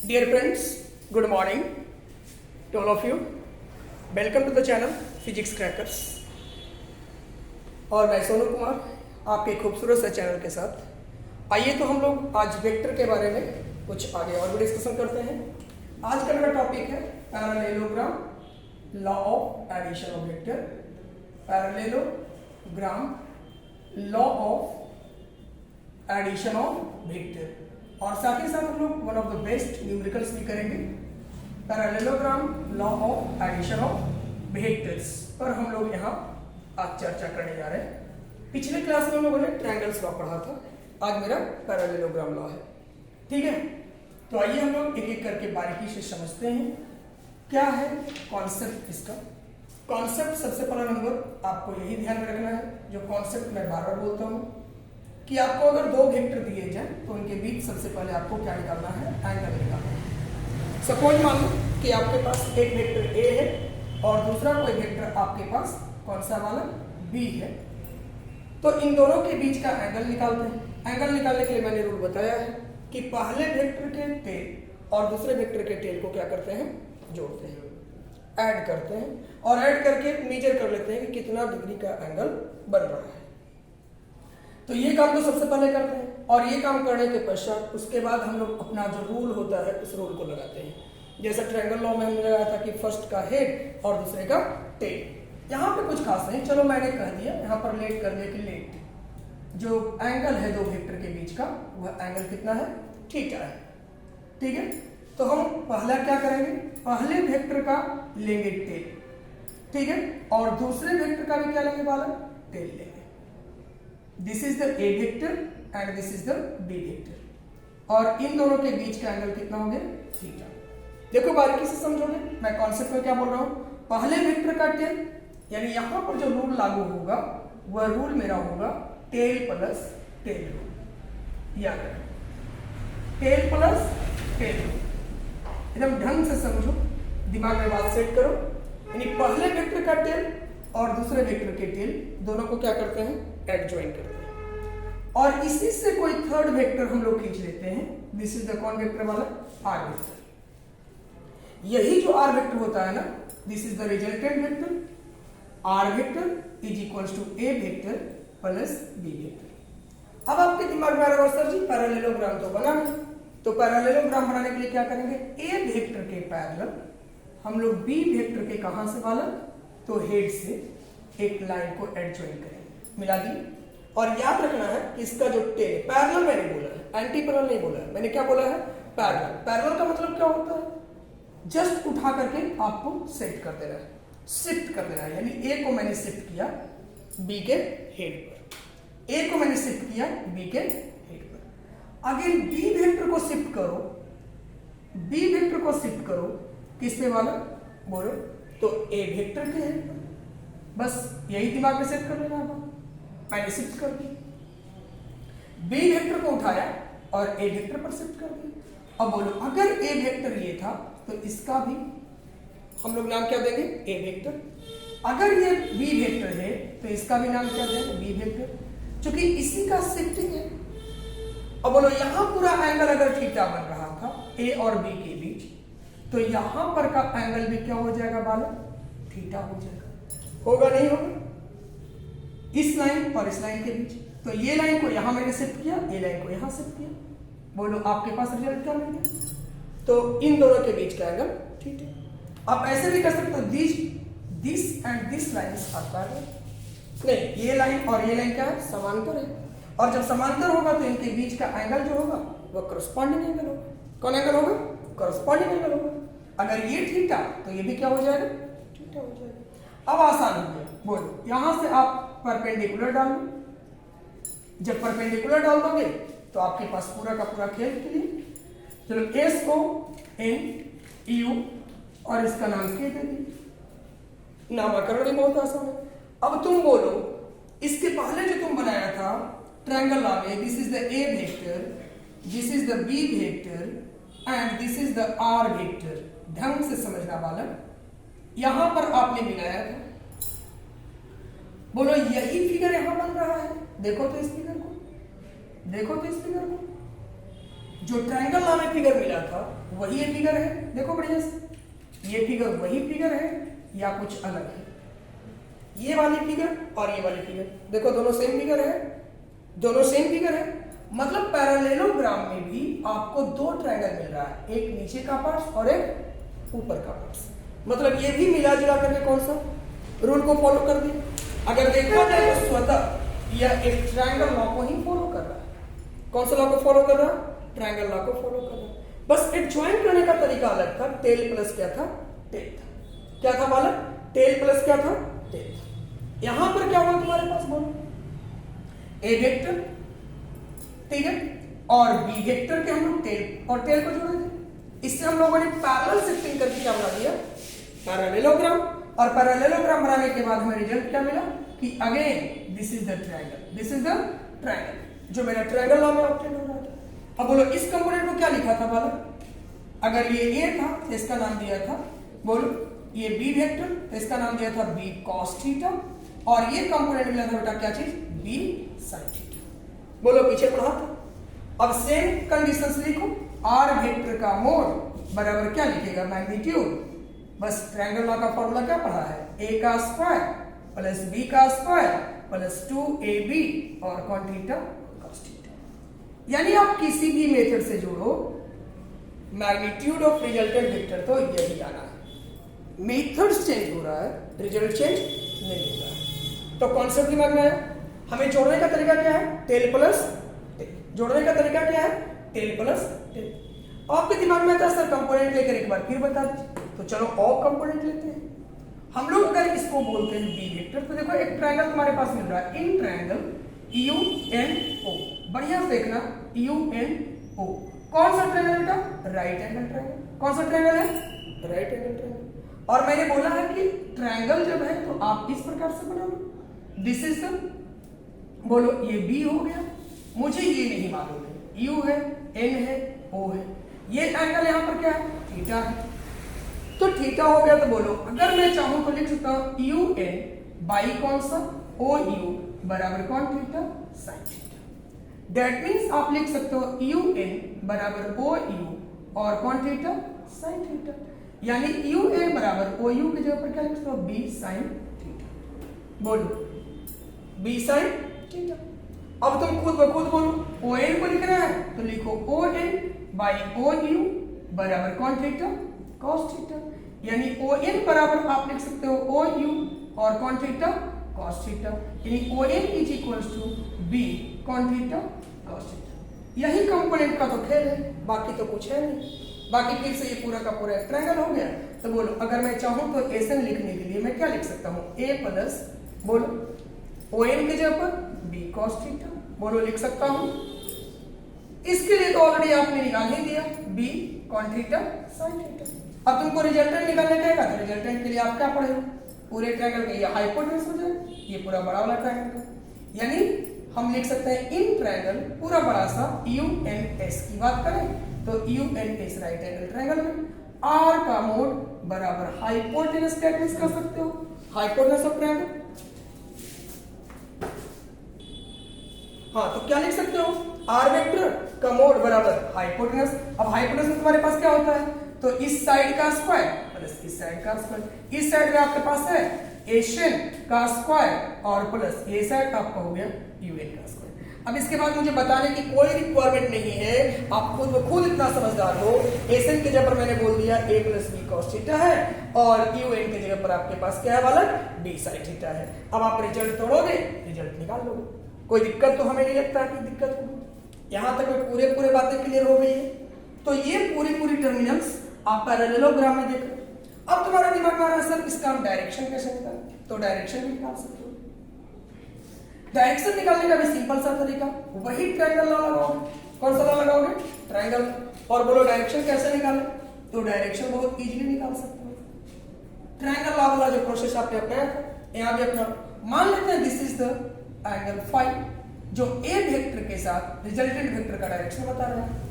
Dear friends, good morning to all of you. Welcome to the channel Physics Crackers. और मैं सोनू कुमार आपके खूबसूरत से चैनल के साथ। आइए तो हम लोग आज वेक्टर के बारे में कुछ आगे और भी डिस्कशन करते हैं। आज का मेरा टॉपिक है parallelogram, law of addition of vector. Parallelogram, law of addition of vector, और साथ ही साथ हम लोग one of the best numericals भी करेंगे। Parallelogram, law of addition of vectors पर हम लोग यहाँ आज चर्चा करने जा रहे हैं। पिछले क्लास में हम लोगों ने ट्रायंगल्स लॉ पढ़ा था, आज मेरा पैरेललोग्राम लॉ है। ठीक है, तो आइए हम लोग एक एक करके बारीकी से समझते हैं क्या है कॉन्सेप्ट इसका। कॉन्सेप्ट सबसे पहला नंबर आपको यही ध्यान में रखना है, जो कॉन्सेप्ट मैं बार बार बोलता हूँ कि आपको अगर दो वेक्टर दिए जाए तो उनके बीच सबसे पहले आपको क्या निकालना है, एंगल निकालना है। सपोज मान लो कि आपके पास एक वेक्टर ए है और दूसरा कोई वेक्टर आपके पास कौन सा वाला बी है, तो इन दोनों के बीच का एंगल निकालते हैं। एंगल निकालने के लिए मैंने रूल बताया है कि पहले वेक्टर के टेल और दूसरे वेक्टर के टेल को क्या करते हैं, जोड़ते हैं, ऐड करते हैं, और ऐड करके मेजर कर लेते हैं कि कितना डिग्री का एंगल बन रहा है। तो ये काम तो सबसे पहले करते हैं, और ये काम करने के पश्चात उसके बाद हम लोग अपना जो रूल होता है उस रूल को लगाते हैं। जैसा ट्रायंगल लॉ में हमने लगाया था कि फर्स्ट का हेड और दूसरे का टेल। यहाँ पे कुछ खास नहीं, चलो मैंने कह दिया यहाँ पर लेट करने के लेट जो एंगल है दो वेक्टर के बीच का, वह एंगल कितना है, थीटा है। ठीक है, तो हम पहला क्या करेंगे, पहले वेक्टर का लेंगे टेल, ठीक है, और दूसरे वेक्टर का भी क्या लेंगे वाला, टेल लेंगे। This is the A vector and this is the B vector, और इन दोनों के बीच का एंगल कितना हो गया, थीटा। देखो बारीकी से समझोगे मैं कॉन्सेप्ट में क्या बोल रहा हूं। पहले वेक्टर का टेल, यानी यहां पर जो रूल लागू होगा वह रूल मेरा होगा टेल प्लस टेल रूल। याद रखो, टेल प्लस टेल रूल, एकदम ढंग से समझो, दिमाग में बात सेट करो। यानी पहले वेक्टर का टेल और दूसरे वेक्टर के टेल दोनों को क्या करते हैं, एडजॉइन करते हैं, और इसी से कोई थर्ड वेक्टर हम लोग खींच लेते हैं। दिस इज द कौन वेक्टर वाला, आर वेक्टर। यही जो आर वेक्टर होता है ना, this is the resultant vector. R vector is equals to A vector plus B vector. अब आपके दिमाग में आ रहा है सर जी पैरेललोग्राम तो बना नहीं, तो पैरेललोग्राम बनाने के लिए क्या करेंगे, ए वेक्टर के पैरेलल हम लोग बी वेक्टर के कहां से वाला, तो हेड से एक लाइन को एडजॉइन करेंगे, मिला दी। और याद रखना है कि इसका जो टेल, पैरेलल मैंने बोला है, एंटी पैरेलल नहीं बोला है, मैंने क्या बोला है, पैरेलल। पैरेलल का मतलब क्या होता है, जस्ट उठा करके आपको सेट कर देना है, शिफ्ट कर देना है। यानी ए को मैंने शिफ्ट किया बी के हेड पर, ए को मैंने शिफ्ट किया बी के हेड पर। अगेन बी वेक्टर को शिफ्ट करो, बी वेक्टर को शिफ्ट करो किस पे वाला, बोलो, तो ए वेक्टर के हेड पर। बस यही दिमाग में सेट कर लेना है, मैंने शिफ्ट कर दी, बी वेक्टर को उठाया और ए वेक्टर पर शिफ्ट कर दिया। अब बोलो अगर ए वेक्टर ये था तो इसका भी हम लोग नाम क्या देंगे, ए वेक्टर। अगर ये बी वेक्टर है तो इसका भी नाम क्या देंगे, बी वेक्टर, क्योंकि इसी का शिफ्टिंग है। अब बोलो यहां पूरा एंगल अगर थीटा बन रहा था ए और बी के बीच, तो यहां पर का एंगल भी क्या हो जाएगा वाला, थीटा हो जाएगा। होगा नहीं होगा, इस लाइन और इस लाइन के बीच, तो ये लाइन को यहां मैंने शिफ्ट किया, ये लाइन को यहां शिफ्ट किया, बोलो आपके पास रिजल्ट क्या मिल गया, तो इन दोनों के बीच का एंगल थीटा। आप ऐसे भी कर सकते हो, this and this lines are parallel. नहीं, ये लाइन और ये लाइन क्या है, समांतर है, और जब समांतर होगा तो इनके बीच का एंगल जो होगा वह करस्पॉन्डिंग एंगल होगा। कौन एंगल होगा, करस्पॉन्डिंग एंगल होगा। अगर ये थीटा तो ये भी क्या हो जाएगा, थीटा हो जाएगा। अब आसान हो गया, बोलो यहां से आप परपेंडिकुलर डाल दो। जब परपेंडिकुलर डाल दोगे तो आपके पास पूरा का पूरा खेल क्लियर। चलो एस को एन यू और इसका नाम के दे दिए, नामकरण भी बहुत आसान है। अब तुम बोलो इसके पहले जो तुम बनाया था ट्रायंगल लॉ में, this is the A vector, this is the B vector and this is the R vector. ढंग से समझना बालक, यहां पर आपने मिलाया था, बोलो यही फिगर यहां बन रहा है। देखो तो इस फिगर को, देखो तो इस फिगर को, जो ट्रायंगल नामक फिगर मिला था वही ये फिगर है, देखो बढ़िया से, ये फिगर वही फिगर है या कुछ अलग है? ये वाली फिगर और ये वाली फिगर, देखो दोनों सेम फिगर है, दोनों सेम फिगर है। मतलब पैरेललोग्राम में भी आपको दो ट्रायंगल मिल रहा है, एक नीचे का पार्ट और एक ऊपर का पार्ट। मतलब ये भी मिला जुला करके कौन सा रूल को फॉलो कर दिया। अगर देखा जाए तो स्वतः यह एक ट्रायंगल लॉ को ही फॉलो कर रहा है। कौन सा लॉ को फॉलो कर रहा है? ट्रायंगल लॉ को फॉलो कर रहा है। बस एक ज्वाइन करने का तरीका अलग था। टेल प्लस क्या था? टेल था। क्या था बालक? टेल प्लस क्या था? टेल था। यहां पर क्या हुआ तुम्हारे पास? बोलो, ए वेक्टर, ठीक है, और बी वेक्टर के हम लोग टेल और टेल को जोड़े थे। इससे हम लोगों ने पैरेलल शिफ्टिंग करके क्या बना दिया? पैरेललोग्राम। और पैरेललोग्राम बनाने के बाद हमें रिजल्ट क्या मिला कि again this is the triangle, this is the triangle जो मेरा ट्रायंगल लॉ में ऑब्टेन हो रहा था। अब बोलो इस कंपोनेंट को क्या लिखा था बालक? अगर ये ए था तो इसका नाम दिया था, बोलो ये बी वेक्टर तो इसका नाम दिया था बी कॉस थीटा, और ये कंपोनेंट मिला था बेटा क्या चीज? B sine theta. बोलो पीछे पढ़ा था। अब सेम कंडीशन से लिखो, आर वेक्टर का मोड बराबर क्या लिखेगा? मैग्नीट्यूड। बस ट्रायंगल लॉ का फॉर्मूला क्या पढ़ा है? ए का स्क्वायर प्लस बी का स्क्वायर प्लस 2ab और कॉन थीटा कॉस थीटा। यानी आप किसी भी मेथड से जोड़ो, मैग्नीट्यूड ऑफ रिजल्टेंट वेक्टर तो यही आना है। मेथड्स चेंज हो रहा है, रिजल्ट चेंज नहीं हो रहा है। तो कॉन्सेप्ट दिमाग में आया। हमें जोड़ने का तरीका क्या है? Tail plus tail. जोड़ने का तरीका क्या है? Tail plus tail. आपके दिमाग में आता है सर कंपोनेंट लेकर एक बार फिर बता दीजिए। तो चलो और कंपोनेंट लेते हैं। हम लोग अगर इसको बोलते हैं बी वेक्टर, तो देखो एक ट्रायंगल तुम्हारे पास मिल रहा है, इन ट्रायंगल UNO। बढ़िया से देखना, UNO कौन सा ट्रायंगल बेटा? Right angle triangle. कौन सा ट्रायंगल है? Right angle triangle. और मैंने बोला है कि ट्रायंगल जब है तो आप इस प्रकार से बना लो, दिस इज द, बोलो ये बी हो गया, मुझे ये नहीं मालूम है, यू है, एन है, ओ है, ये एंगल यहां पर क्या है? थीटा है। तो थीटा हो गया तो बोलो अगर मैं चाहूं तो लिख सकता हूं यू एन बाई कौन सा? ओ यू बराबर कौन? Theta sine theta. That means आप लिख सकते हो यू एन बराबर ओ यू और कौन? Theta sine theta. यानी यू एन बराबर ओ यू की जगह पर क्या लिख सकते हो? B sine theta. बोलो बी साइन थीटा। अब तुम खुद ब खुद बोलो, ओ एन को लिखना है तो लिखो O N by O U बराबर कौन? Theta cos theta. यानी ओ एन बराबर आप लिख सकते हो ओ यू और कौन? Theta cos theta. यानी O N is equals to B कौन? Theta cos theta. यही कंपोनेंट का तो खेल है, बाकी तो कुछ है नहीं। बाकी फिर से ये पूरा का पूरा ट्रायंगल हो गया। तो बोलो अगर मैं चाहूं तो एसन लिखने के लिए मैं क्या लिख सकता हूं? ए प्लस, बोलो ओ एन की जगह पर बी कॉस थीटा, बोलो लिख सकता हूं। इसके लिए तो ऑलरेडी आपने निकाल ही दिया, B cos theta sine theta. अब तुमको रिजल्टेंट निकालने का है, तो रिजल्टेंट के लिए आप क्या पढ़े? पूरे ट्रायंगल का ये हाइपोटेन्यूज हो जाए, ये पूरा बड़ा वाला ट्रायंगल का। यानी हम लिख सकते हैं इन ट्रायंगल पूरा बड़ा सा UNS की बात करें तो UNS राइट एंगल ट्रायंगल में आर का मोड बराबर हाइपोटेन्यूज का एडजस्ट कर सकते हो, हाइपोटेन्यूज ऑफ ट्रायंगल। हाँ तो क्या लिख सकते हो? आर वेक्टर का मोड बराबर हाइपोटेन्यूज। अब हाइपोटेन्यूज में तुम्हारे पास क्या होता है? तो इस साइड का स्क्वायर प्लस इस साइड का स्क्वायर। इस साइड में आपके पास है एशियन का स्क्वायर और प्लस ये साइड आपका हो गया यूएन का स्क्वायर। अब इसके बाद मुझे बताने की कोई रिक्वायरमेंट नहीं है, आप खुद इतना समझदार हो। एशियन की जगह पर मैंने बोल दिया a plus B cos theta है और यूएन की जगह पर आपके पास क्या है वाला? बी साइन थीटा है। अब आप रिजल्ट तोड़ोगे, रिजल्ट निकाल लोगे, कोई दिक्कत तो हमें नहीं लगता कि दिक्कत होगी। यहां तक में पूरे बातें क्लियर हो गई है। तो ये पूरी टर्मिनल्स आप पैरेललोग्राम में देखो। अब तुम्हारे दिमाग में आ रहा है सर इसका हम डायरेक्शन कैसे निकालें? तो डायरेक्शन भी निकाल सकते हो। डायरेक्शन निकालने का भी सिंपल सा तरीका, वही ट्रायंगल लॉ लगाओगे। कौन सा लॉ लगाओगे? ट्रायंगल। और बोलो डायरेक्शन कैसे निकालें? तो डायरेक्शन बहुत इजीली निकाल सकते हो। ट्रायंगल लॉ वाला जो प्रोसेस आपने अपनाया था यहां भी अपना। मान लेते हैं this is the angle phi जो ए वेक्टर के साथ रिजल्टेंट वेक्टर का डायरेक्शन बता रहा है।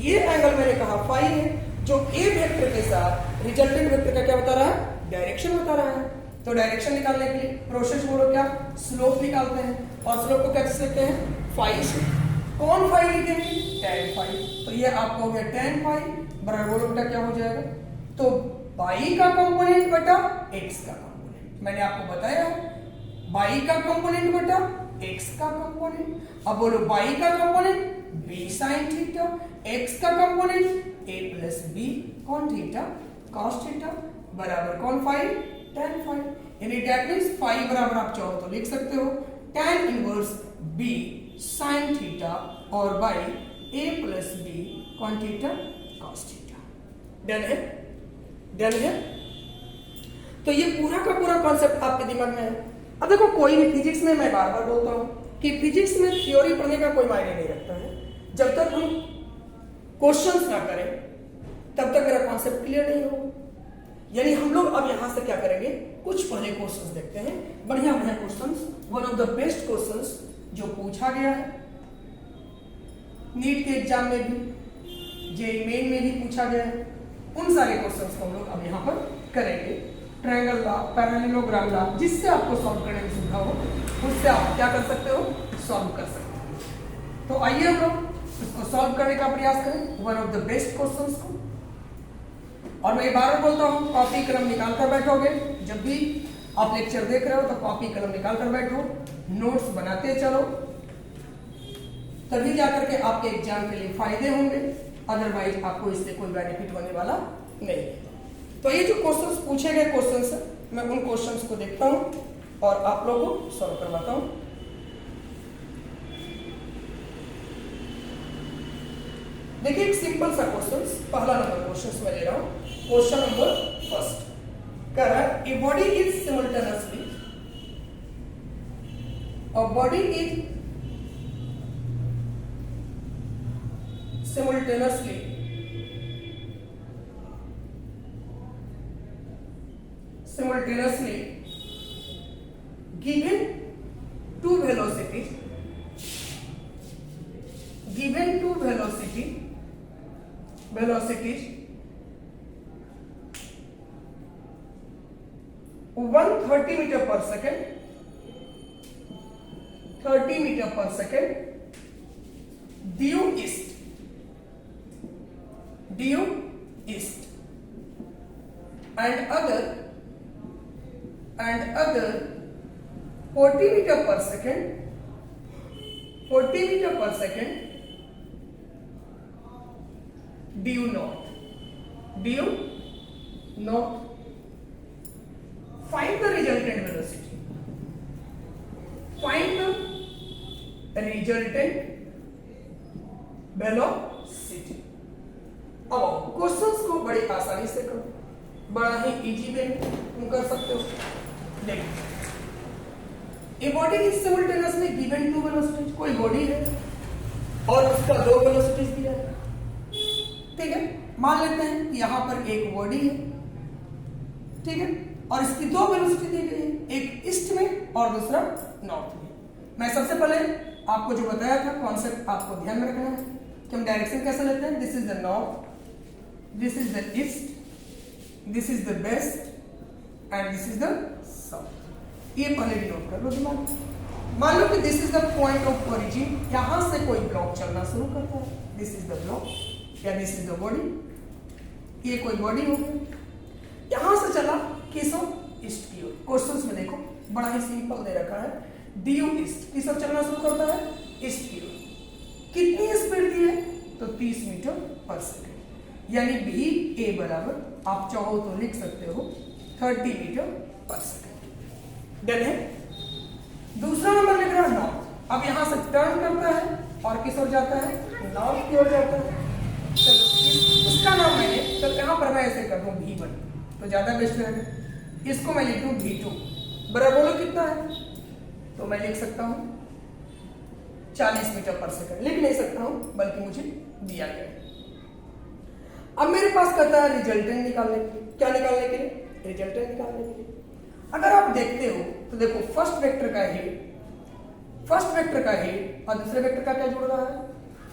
ये एंगल मैंने कहा फाई है जो ए वेक्टर के साथ रिजल्टेंट वेक्टर का क्या बता रहा है? डायरेक्शन बता रहा है। तो डायरेक्शन निकालने के लिए प्रोसेस बोलो क्या? स्लोप निकालते हैं और स्लोप को कैसे लिखते हैं? फाई से। कौन फाई लिखेंगे, tan फाई। तो ये आपको हो गया tan फाई बराबर बोलो बेटा क्या हो जाएगा, तो y का कंपोनेंट बटा x का कंपोनेंट। मैंने आपको बताया y का कंपोनेंट बटा x का कंपोनेंट। अब बोलो y का component b sin theta, x का कंपोनेंट a प्लस b कौन थीटा cos थीटा बराबर कौन फाई tan फाई। यानी दैट मींस फाई बराबर आप चाहो तो लिख सकते हो tan inverse b sin theta और बाई a प्लस b कौन थीटा cos थीटा। डन है, डन है। तो ये पूरा का पूरा कॉन्सेप्ट आपके दिमाग में है। अब देखो कोई भी फिजिक्स में, मैं बार बार बोलता हूं कि फिजिक्स में थ्योरी पढ़ने का कोई मायने नहीं रखता है। जब तक हम क्वेश्चंस ना करें तब तक मेरा कॉन्सेप्ट क्लियर नहीं होगा। यानी हम लोग अब यहां से क्या करेंगे, कुछ पहले क्वेश्चंस देखते हैं, बढ़िया बढ़िया questions, one of the best questions जो पूछा गया है नीट के एग्जाम में भी, जेईई मेन में भी पूछा गया है। उन सारे क्वेश्चंस को हम लोग अब यहां पर करेंगे। ट्रायंगल लॉ, पैरेललोग्राम लॉ, जिससे आपको सॉल्व करने में सुविधा हो उससे आप क्या कर सकते हो, सॉल्व कर सकते हो। तो आइए हम लोग इसको सॉल्व करने का प्रयास करें, one of the best questions को। और मैं बार बार बोलता हूं कॉपी कलम निकाल कर बैठोगे, जब भी आप लेक्चर देख रहे हो तो कॉपी कलम निकाल कर बैठो, नोट्स बनाते चलो, तभी जाकर के आपके एग्जाम के लिए फायदे होंगे, अदरवाइज आपको इससे कोई बेनिफिट होने वाला नहीं। तो ये जो क्वेश्चंस पूछे गए क्वेश्चंस है, मैं उन क्वेश्चंस को देखता हूं और आप लोगों को सॉल्व करवाता हूं। देखिए एक सिंपल सा क्वेश्चंस, पहला नंबर क्वेश्चंस मैं ले रहा हूं। क्वेश्चन नंबर फर्स्ट कह रहा है a body is simultaneously, a body is simultaneously given two velocities, velocities 130 meter per second, 30 meter per second, due east and other 40 meter per second, 40 meter per second, due north. Find the resultant velocity. Find the resultant velocity. अब questions को बड़ी आसानी से करो, बड़ा ही easy way तुम कर सकते हो। देखो a body is simultaneously given two velocities, कोई बॉडी है और उसका दो वेलोसिटीज दिया है, ठीक है। मान लेते हैं कि यहां पर एक बॉडी है, ठीक है, और इसकी दो वेलोसिटी दी गई है, एक ईस्ट में और दूसरा नॉर्थ में। मैं सबसे पहले आपको जो बताया था कॉन्सेप्ट आपको ध्यान में रखना है कि हम डायरेक्शन कैसे लेते हैं। This is the north, this is the east, this is the west and this is the south. ये पहले डिनोट कर लो दिमाग में। मान लो कि this is the point of origin, यहां से कोई ब्लॉक चलना शुरू करता है, दिस इज द ब्लॉक या दिस इज द बॉडी, ये कोई बॉडी हो गई, यहां से चला किस ओर, ईस्ट की ओर। क्वेश्चंस में देखो बड़ा ही सिंपल दे रखा है, ड्यू ईस्ट, किस ओर चलना शुरू करता है, ईस्ट की ओर। कितनी स्पीड दी है, तो 30 मीटर पर सेकेंड, यानी भी ए बराबर आप चाहो तो लिख सकते हो 30 मीटर पर सेकेंड। डन है। दूसरा नंबर लिख रहा है नॉर्थ। अब यहां से टर्न करता है और किस ओर जाता है, नॉर्थ की ओर जाता है। चलो इसका नाम मैंने, तो यहां पर मैं ऐसे कर दूं V1 तो ज्यादा बेस्ट रहेगा। इसको मैं लिख दूं V2 बराबर बोलो कितना है, तो मैं लिख सकता हूं 40 मीटर पर सेकंड। लिख नहीं सकता हूं बल्कि मुझे दिया गया है। अब मेरे पास कहता है रिजल्टेंट निकालने के लिए। क्या निकालने के लिए, रिजल्टेंट निकालने के लिए। अगर आप देखते हो तो देखो फर्स्ट वेक्टर का हेड और दूसरे वेक्टर का क्या जुड़ रहा है,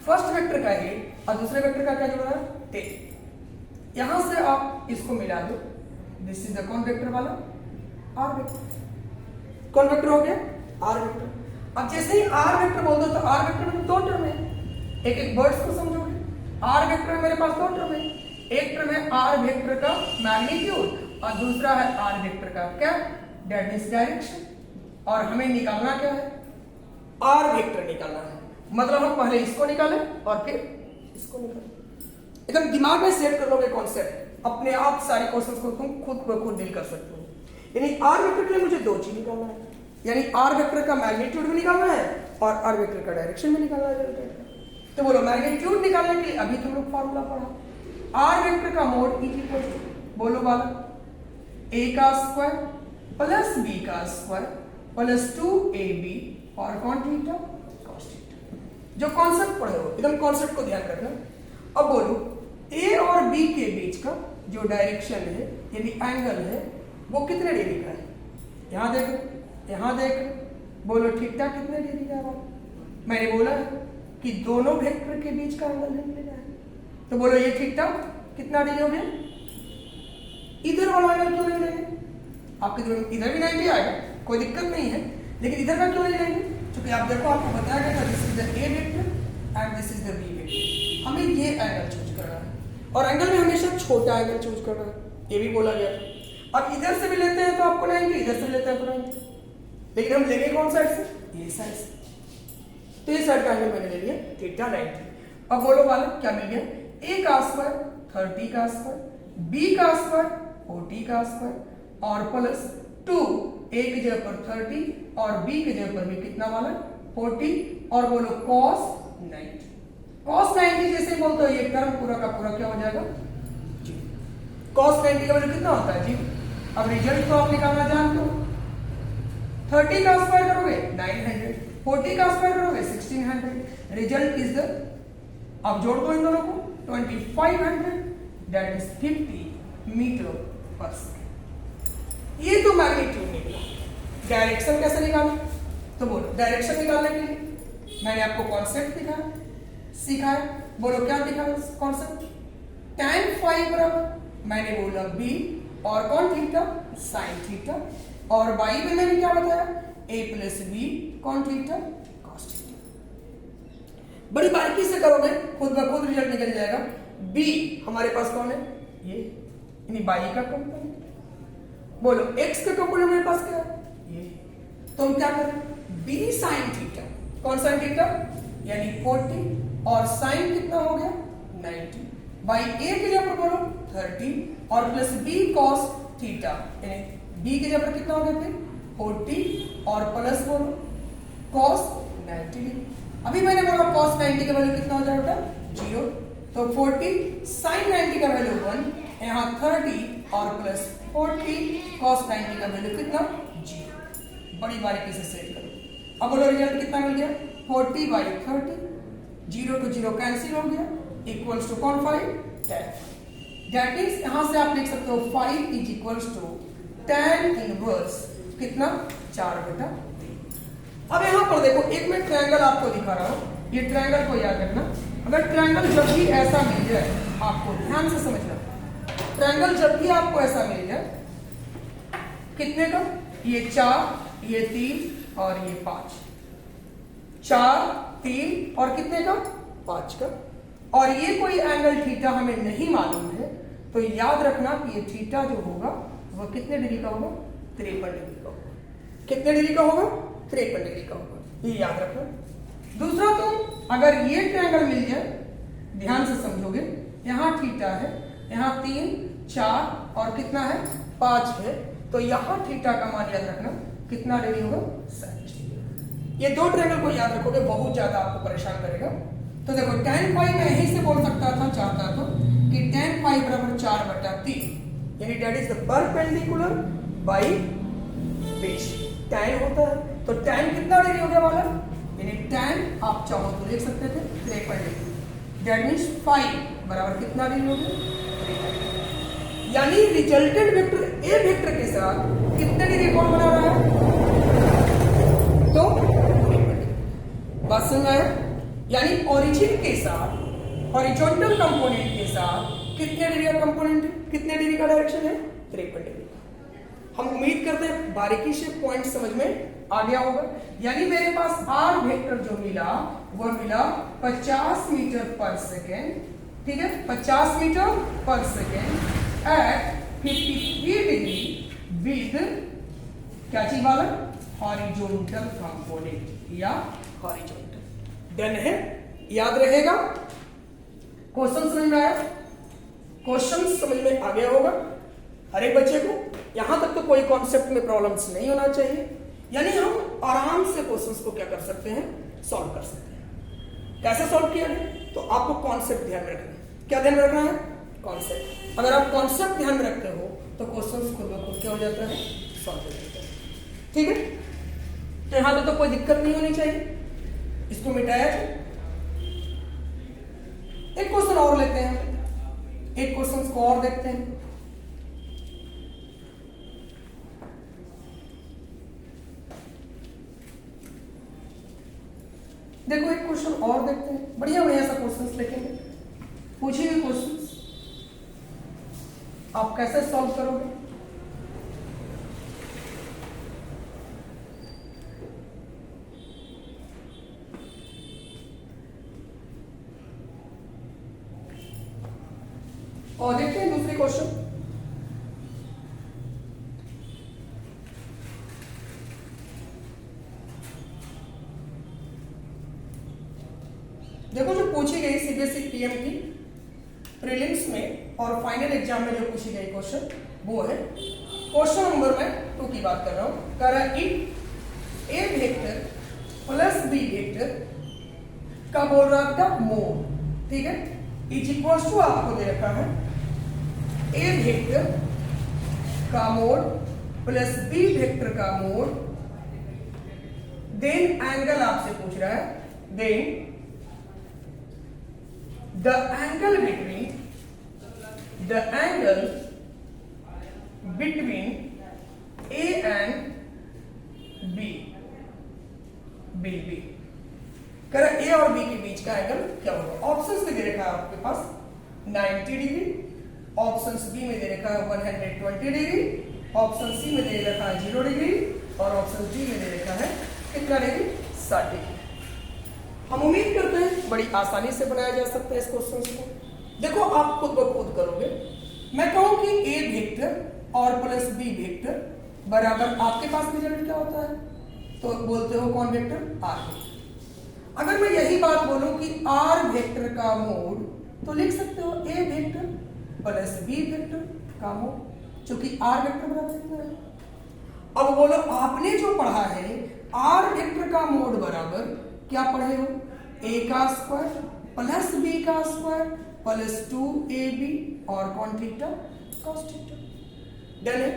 फर्स्ट वेक्टर का हेड और दूसरे वेक्टर का क्या जुड़ रहा है, टेल। यहां से आप इसको मिला दो, दिस इज द कौन वेक्टर वाला, आर वेक्टर। कौन वेक्टर हो गया, आर वेक्टर। अब जैसे ही आर वेक्टर बोल दो तो आर वेक्टर में दो टर्म है, एक एक वर्ड्स को समझोगे। आर वेक्टर में मेरे पास दो टर्म है, एक टर्म है आर वेक्टर का मैग्नीट्यूड और दूसरा है आर वेक्टर का क्या, दैट मींस डायरेक्शन। और हमें निकालना क्या है, आर वेक्टर निकालना है। मतलब हम पहले इसको निकालें और फिर इसको निकालें। एकदम दिमाग में सेट कर लोगे कॉन्सेप्ट, अपने आप सारे क्वेश्चंस को तुम खुद ब खुद डील कर सकते हो। यानी आर वेक्टर के लिए मुझे दो चीज निकालना है, यानी आर वेक्टर का मैग्नीट्यूड भी निकालना है और आर वेक्टर का डायरेक्शन भी निकालना है। तो बोलो मैग्नीट्यूड निकालने के लिए अभी तुम लोग फॉर्मूला पढ़ा, आर वेक्टर का मोड इज इक्वल टू, बोलो बालक, ए का स्क्वायर प्लस बी का स्क्वायर प्लस 2ab और कॉन थीटा cos थीटा। जो कॉन्सेप्ट पढ़े हो एकदम कॉन्सेप्ट को ध्यान रखना। अब बोलो ए और बी के बीच का जो डायरेक्शन है यानी एंगल है वो कितने डिग्री का है, यहां देखो यहां देखो, बोलो थीटा कितने डिग्री का है। मैंने बोला है कि दोनों वेक्टर के बीच का एंगल निकलेगा है, तो बोलो ये थीटा कितना डिग्री हो गया। इधर वाला एंगल क्यों नहीं लेंगे, आपके इधर भी 90 आएगा, कोई दिक्कत नहीं है, लेकिन इधर का क्यों नहीं लेंगे, क्योंकि आप देखो आपको बताया गया था this is the A vector and this is the B vector. हमें ये एंगल चूज करना है और एंगल में हमेशा छोटा एंगल चूज करना है, ये भी बोला गया। अब इधर से भी लेते हैं तो आपको 90, इधर से लेते हैं तो 90, लेकिन हम लेंगे कौन साइड से, ये साइड से। तो ये साइड का एंगल मैंने ले लिया थीटा 90। अब बोलो बालक क्या मिल गया, ए का स्क्वायर 30 का स्क्वायर, बी का स्क्वायर 40 का स्क्वायर और प्लस 2, ए की जगह पर 30 और बी की जगह पर भी कितना वाला 40 और बोलो cos 90। cos 90 जैसे बोलते हो ये टर्म पूरा का पूरा क्या हो जाएगा जी, cos 90 का वैल्यू कितना होता है जी। अब रिजल्ट तो आप निकालना जानते हो, 30 का स्क्वायर करोगे 900, 40 का स्क्वायर करोगे 1600, रिजल्ट इज द, अब जोड़ दो इन दोनों को 2500, दैट इज 50 मीटर पर सेकेंड। ये तो मैग्नीट्यूड निकला। डायरेक्शन कैसे निकालें, तो बोलो डायरेक्शन निकालने के लिए मैंने आपको कॉन्सेप्ट सिखाया, बोलो क्या दिखाया कॉन्सेप्ट, tan फाई बराबर मैंने बोला b और कौन थीटा साइन थीटा और y में मैंने क्या बताया a प्लस b कौन थीटा cos थीटा। बड़ी बारीकी से करोगे खुद ब खुद रिजल्ट निकल जाएगा। b हमारे पास कौन है, ये यानी y का कंपोनेंट, बोलो x का कंपोनेंट मेरे पास क्या है ये, तो हम क्या करें b sin थीटा, कौन साइन थीटा यानी 40 और साइन कितना हो गया 90 बाई a की जगह पर बोलो 30 और प्लस b cos थीटा यानी b की जगह पर कितना हो गया फिर 40 और प्लस बोलो cos 90। अभी मैंने बोला cos 90 का वैल्यू कितना हो जाएगा 0, तो 40 sin 90 का वैल्यू 1, यहाँ 30 और प्लस 40 cos 90 का वैल्यू कितना 0। बड़ी बारीकी से सेट करो। अब बोलो रिजल्ट कितना मिल गया 40 बाई 30, 0 to 0 कैंसिल हो गया, इक्वल्स टू कौन 5 tan। दैट मींस यहां से आप लिख सकते हो 5 is equals to tan inverse कितना 4/3। अब यहां पर देखो एक मैं ट्रायंगल आपको दिखा रहा हूं, ये ट्रायंगल को याद रखना। अगर ट्रायंगल जब भी ऐसा मिल जाए, आपको ध्यान से समझना, ट्रायंगल जब भी आपको ऐसा मिल जाए कितने का, ये 4 ये 3 और ये 5, 4 3 और कितने का 5 का, और ये कोई एंगल थीटा हमें नहीं मालूम है, तो याद रखना कि ये थीटा जो होगा वह कितने डिग्री का होगा 53 डिग्री का होगा। कितने डिग्री का होगा 53 डिग्री का होगा, ये याद रखना। दूसरा तो अगर ये ट्रायंगल मिल जाए, ध्यान से समझोगे, यहाँ थीटा है, यहाँ 3 4 और कितना है 5 है, तो यहाँ थीटा का मान याद रखना कितना डिग्री होगा 60 डिग्री। ये दो ट्रायंगल को याद रखोगे, बहुत ज्यादा आपको परेशान करेगा। तो देखो tan फाई मैं यहीं से बोल सकता था चाहता तो कि tan फाई बराबर 4/3 यानी that is the perpendicular by base. tan होता है तो tan कितना डिग्री हो गया वाला, यानी tan आप चाहो तो लिख सकते थे 53 डिग्री। दैट मींस फाई बराबर कितना डिग्री हो गया, यानी रिजल्टेंट वेक्टर ए वेक्टर के साथ कितने डिग्री कोण बना रहा है, तो बात समझ आया। यानी ओरिजिन के साथ हॉरिजॉन्टल कंपोनेंट के साथ कितने डिग्री का कंपोनेंट है, कितने डिग्री का डायरेक्शन है 53 डिग्री। हम उम्मीद करते हैं बारीकी से पॉइंट समझ में आ गया होगा। यानी मेरे पास आर वेक्टर जो मिला वो मिला 50 मीटर पर सेकेंड, ठीक है, 50 मीटर पर सेकेंड एट 53 डिग्री विद क्या चीज वाला, हॉरिजॉन्टल कंपोनेंट या हॉरिजॉन्टल। डन है, याद रहेगा। क्वेश्चन समझ में आया, क्वेश्चन समझ में आ गया होगा हर एक बच्चे को। यहां तक तो कोई कॉन्सेप्ट में प्रॉब्लम्स नहीं होना चाहिए, यानी हम आराम से क्वेश्चंस को क्या कर सकते हैं, सॉल्व कर सकते हैं। कैसे सॉल्व किया है, तो आपको कॉन्सेप्ट ध्यान में रखना है। क्या ध्यान में रखना है, कॉन्सेप्ट। अगर आप कॉन्सेप्ट ध्यान में रखते हो तो क्वेश्चंस खुद ब खुद क्या हो जाता है, सॉल्व हो जाता है। ठीक है, तो यहां तक तो कोई दिक्कत नहीं होनी चाहिए, इसको मिटाया जाए। एक क्वेश्चन और लेते हैं, एक क्वेश्चन को और देखते हैं। देखो एक क्वेश्चन और देखते हैं, बढ़िया बढ़िया सा क्वेश्चंस लिखेंगे, पूछे हुए क्वेश्चंस आप कैसे सॉल्व करोगे। और देखते हैं दूसरे क्वेश्चन। देखो जो पूछी गई सीबीएसई पीएम की प्रीलिम्स में और फाइनल एग्जाम में जो पूछी गई क्वेश्चन वो है क्वेश्चन नंबर मैं 2 की बात कर रहा हूं। कह रहा है if A vector plus B vector का बोल रहा था मोड, ठीक है, इज इक्वल टू आपको दे रखा है ए वेक्टर का मोड प्लस बी वेक्टर का मोड, देन एंगल आपसे पूछ रहा है, then the angle between A and B कर A और B के बीच का एंगल क्या होगा। ऑप्शंस में दे रखा है आपके पास 90 डिग्री, ऑप्शन बी में दे रखा है 120 डिग्री, ऑप्शन सी में दे रखा है 0 डिग्री और ऑप्शन डी में दे रखा है कितना डिग्री, 60 डिग्री। हम उम्मीद करते हैं बड़ी आसानी से बनाया जा सकता है इस क्वेश्चन को। देखो आप खुद ब खुद करोगे। मैं कहूं कि ए वेक्टर और प्लस बी वेक्टर बराबर आपके पास रिजल्ट क्या होता है, तो बोलते हो कौन वेक्टर, आर वेक्टर। अगर मैं यही बात बोलूं कि आर वेक्टर का मोड, तो लिख सकते हो ए वेक्टर प्लस बी वेक्टर का मोड, क्योंकि आर वेक्टर बराबर कितना है। अब बोलो आपने जो पढ़ा है आर वेक्टर का मोड बराबर क्या पढ़े हो, a का स्क्वायर प्लस b का स्क्वायर प्लस 2ab और cos theta cos theta. Done है,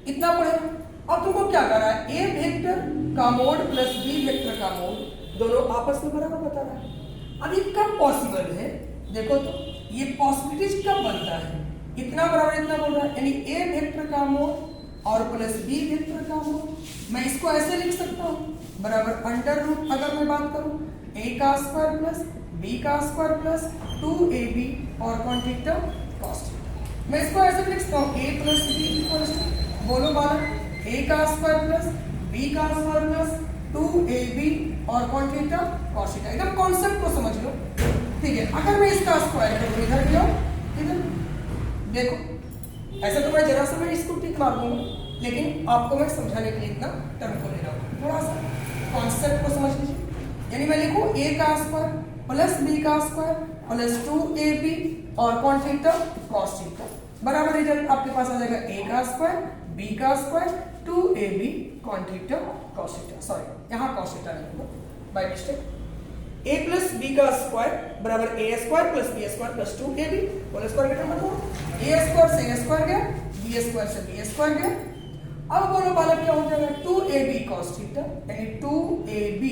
इतना पढ़े। अब तुमको क्या कर रहा है, a वेक्टर का मोड प्लस b वेक्टर का मोड दोनों आपस में बराबर बता रहा है। अब ये कब पॉसिबल है, देखो तो ये पॉसिबिलिटीज कब बनता है, इतना बराबर इतना बोल रहा है, यानी a वेक्टर का मोड और प्लस b वेक्टर का मोड। मैं इसको ऐसे लिख सकता हूं बराबर अंडर रूट, अगर मैं बात करूं a का स्क्वायर प्लस b का स्क्वायर प्लस 2ab और कॉन थीटा cos थीटा। मैं इसको ऐसे लिख सकता हूं a plus b equals to, बोलो बालक, a का स्क्वायर प्लस b का स्क्वायर प्लस 2ab और कॉन थीटा cos थीटा। एकदम कॉन्सेप्ट को समझ लो, ठीक है। अगर मैं इसका स्क्वायर करूं इधर भी और इधर, देखो ऐसे तो मैं जरा सा मैं इसको टिक मार दूंगा, लेकिन आपको मैं समझाने के लिए इतना टर्म को ले रहा हूं, थोड़ा सा कॉन्सेप्ट को समझ लीजिए। यानी मैं लिखूं a का स्क्वायर प्लस b का स्क्वायर प्लस 2ab और कॉन थीटा cos थीटा बराबर रिजल्ट आपके पास आ जाएगा a का स्क्वायर b का square 2ab cos theta cos theta. Sorry यहाँ cos थीटा नहीं होगा by mistake. a plus b का स्क्वायर बराबर a square plus b square plus 2ab whole square का मतलब a स्क्वायर से a स्क्वायर गया, b स्क्वायर से b स्क्वायर गया। अब बोलो बालक क्या हो जाएगा, 2ab cos थीटा, यानी 2ab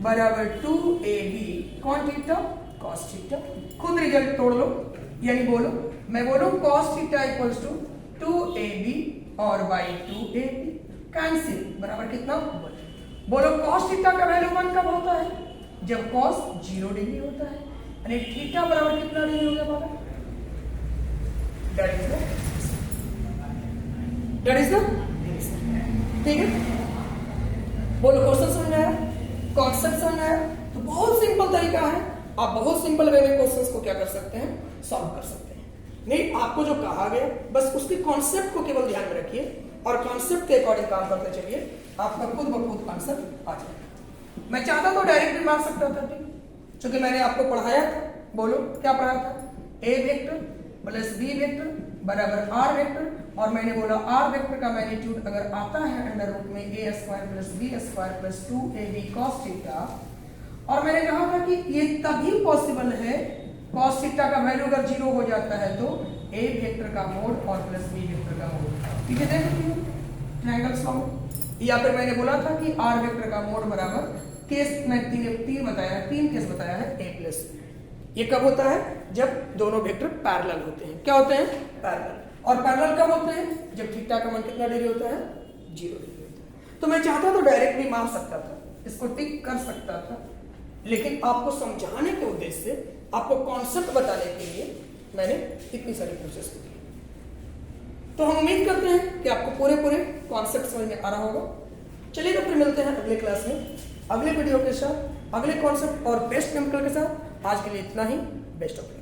बराबर 2ab cos theta cos theta. खुद रिजल्ट तोड़ लो, यानी बोलो, मैं बोलूं cos theta equals to 2ab और बाई 2ab कैंसिल बराबर कितना 1। बोलो cos थीटा का वैल्यू 1 कब होता है, जब cos 0 डिग्री होता है, यानी थीटा बराबर कितना डिग्री हो गया बालक, दैट इज द, ठीक है। बोलो क्वेश्चन समझ में आया, कॉन्सेप्ट समझ में आया? तो बहुत सिंपल तरीका है, आप बहुत सिंपल वे में क्वेश्चंस को क्या कर सकते हैं, सॉल्व कर सकते हैं। नहीं, आपको जो कहा गया बस उसके कॉन्सेप्ट को केवल ध्यान में रखिए और कॉन्सेप्ट के अकॉर्डिंग काम करते चलिए, आपका खुद ब खुद आंसर आ जाएगा। मैं चाहता तो डायरेक्ट भी मार सकता था, ठीक, क्योंकि मैंने आपको पढ़ाया था। बोलो क्या पढ़ाया था, ए वेक्टर प्लस बी वेक्टर बराबर आर वेक्टर, और मैंने बोला आर वेक्टर का मैग्नीट्यूड अगर आता है अंडर रूट में A square plus B square plus 2ab cos theta, और मैंने कहा था कि ये तभी पॉसिबल है cos थीटा का वैल्यू अगर 0 हो जाता है तो ए वेक्टर का मोड और प्लस बी वेक्टर का मोड, ठीक है, देख लीजिए ट्रायंगल सॉल्व। या फिर मैंने बोला था कि आर वेक्टर का मोड बराबर केस में तीन बताया है, 3 केस बताया है ए प्लस बी। ये कब होता है, जब दोनों वेक्टर पैरेलल होते हैं। क्या होते हैं, पैरेलल। और पैरेलल कब होते हैं, जब थीटा का मान कितना डिग्री होता है, 0 डिग्री होता है। तो मैं चाहता तो डायरेक्ट भी मार सकता था, इसको टिक कर सकता था, लेकिन आपको समझाने के उद्देश्य से, आपको कॉन्सेप्ट बताने के लिए मैंने इतनी सारी प्रोसेस की। तो हम उम्मीद करते हैं कि आपको पूरे कॉन्सेप्ट समझ में आ रहा होगा। चलिए तो फिर मिलते हैं अगले क्लास में, अगले वीडियो के साथ, अगले कॉन्सेप्ट और बेस्ट न्यूमेरिकल के साथ। आज के लिए इतना ही, बेस्ट ऑफ लक।